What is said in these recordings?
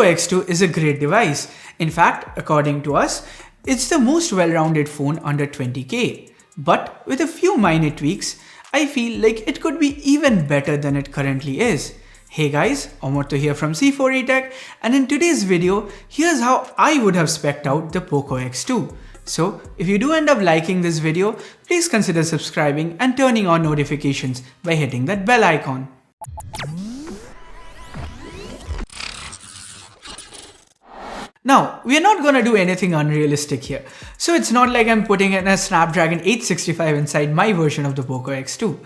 X2 is a great device. In fact, according to us, it's the most well-rounded phone under 20k. But with a few minor tweaks, I feel like it could be even better than it currently is. Hey guys, Omotto here from C4E Tech, and in today's video, here's how I would have spec'd out the Poco X2. So, if you do end up liking this video, please consider subscribing and turning on notifications by hitting that bell icon. Now, we are not gonna do anything unrealistic here, so it's not like I'm putting in a Snapdragon 865 inside my version of the Poco X2.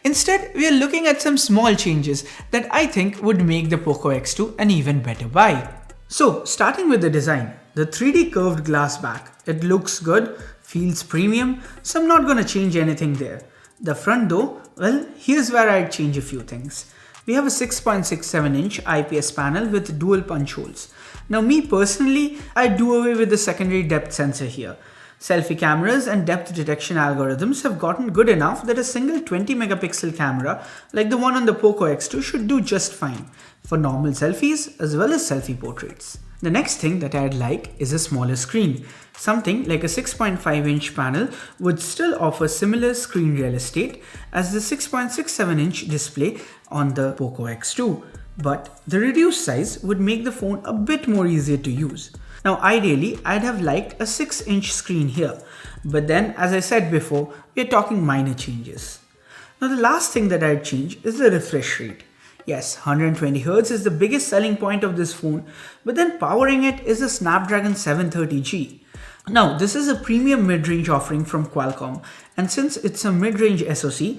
Instead, we are looking at some small changes that I think would make the Poco X2 an even better buy. So, starting with the design, the 3D curved glass back, it looks good, feels premium, so I'm not gonna change anything there. The front though, well, here's where I'd change a few things. We have a 6.67-inch IPS panel with dual punch holes. Now me personally, I'd do away with the secondary depth sensor here. Selfie cameras and depth detection algorithms have gotten good enough that a single 20 megapixel camera like the one on the Poco X2 should do just fine for normal selfies as well as selfie portraits. The next thing that I'd like is a smaller screen. Something like a 6.5-inch panel would still offer similar screen real estate as the 6.67-inch display on the Poco X2. But the reduced size would make the phone a bit more easier to use. Now ideally, I'd have liked a 6-inch screen here, but then as I said before, we're talking minor changes. Now the last thing that I'd change is the refresh rate. Yes, 120Hz is the biggest selling point of this phone, but then powering it is a Snapdragon 730G. Now this is a premium mid-range offering from Qualcomm, and since it's a mid-range SoC,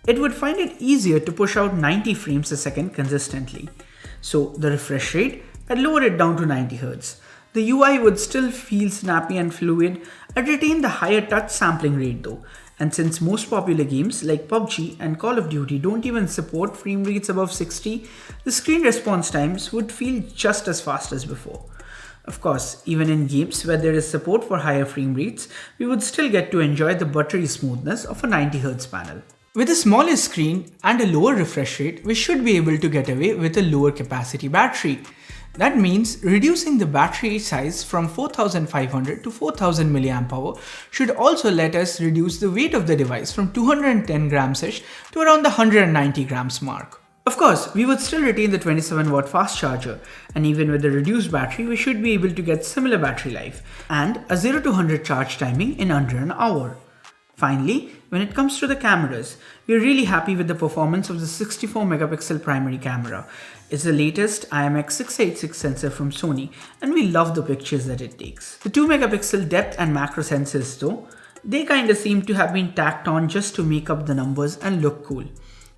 it would find it easier to push out 90 frames a second consistently. So the refresh rate, I'd lower it down to 90Hz. The UI would still feel snappy and fluid. I'd retain the higher touch sampling rate though. And since most popular games like PUBG and Call of Duty don't even support frame rates above 60, the screen response times would feel just as fast as before. Of course, even in games where there is support for higher frame rates, we would still get to enjoy the buttery smoothness of a 90Hz panel. With a smaller screen and a lower refresh rate, we should be able to get away with a lower capacity battery. That means reducing the battery size from 4500 to 4000 mAh should also let us reduce the weight of the device from 210 grams-ish to around the 190 grams mark. Of course, we would still retain the 27-watt fast charger, and even with the reduced battery, we should be able to get similar battery life and a 0 to 100 charge timing in under an hour. Finally, when it comes to the cameras, we're really happy with the performance of the 64 megapixel primary camera. It's the latest IMX686 sensor from Sony, and we love the pictures that it takes. The 2 megapixel depth and macro sensors though, they kinda seem to have been tacked on just to make up the numbers and look cool.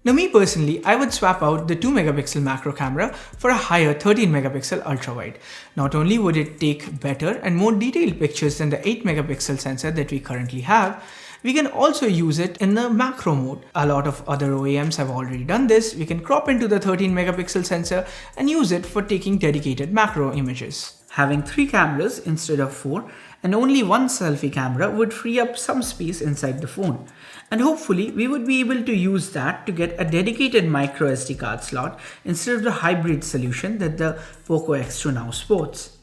Now me personally, I would swap out the 2 megapixel macro camera for a higher 13 megapixel ultra wide. Not only would it take better and more detailed pictures than the 8 megapixel sensor that we currently have, we can also use it in the macro mode. A lot of other OEMs have already done this. We can crop into the 13 megapixel sensor and use it for taking dedicated macro images. Having 3 cameras instead of 4 and only one selfie camera would free up some space inside the phone. And hopefully we would be able to use that to get a dedicated micro SD card slot instead of the hybrid solution that the Poco X2 now sports.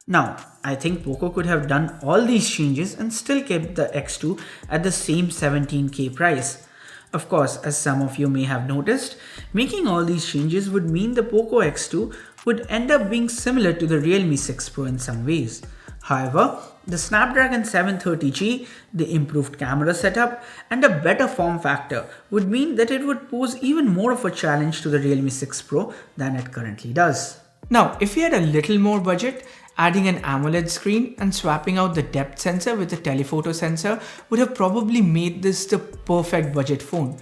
Now, I think Poco could have done all these changes and still kept the X2 at the same 17k price. Of course, as some of you may have noticed, making all these changes would mean the Poco X2 would end up being similar to the Realme 6 Pro in some ways. However, the Snapdragon 730G, the improved camera setup, and a better form factor would mean that it would pose even more of a challenge to the Realme 6 Pro than it currently does. Now, if we had a little more budget, adding an AMOLED screen and swapping out the depth sensor with a telephoto sensor would have probably made this the perfect budget phone.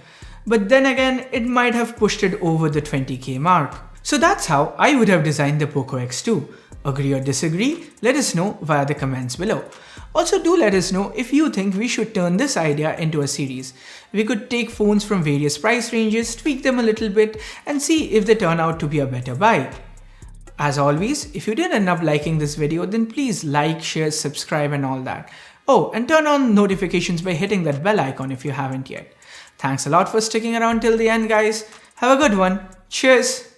But then again, it might have pushed it over the 20k mark. So that's how I would have designed the Poco X2. Agree or disagree? Let us know via the comments below. Also do let us know if you think we should turn this idea into a series. We could take phones from various price ranges, tweak them a little bit, and see if they turn out to be a better buy. As always, if you did end up liking this video, then please like, share, subscribe and all that. Oh, and turn on notifications by hitting that bell icon if you haven't yet. Thanks a lot for sticking around till the end, guys. Have a good one. Cheers!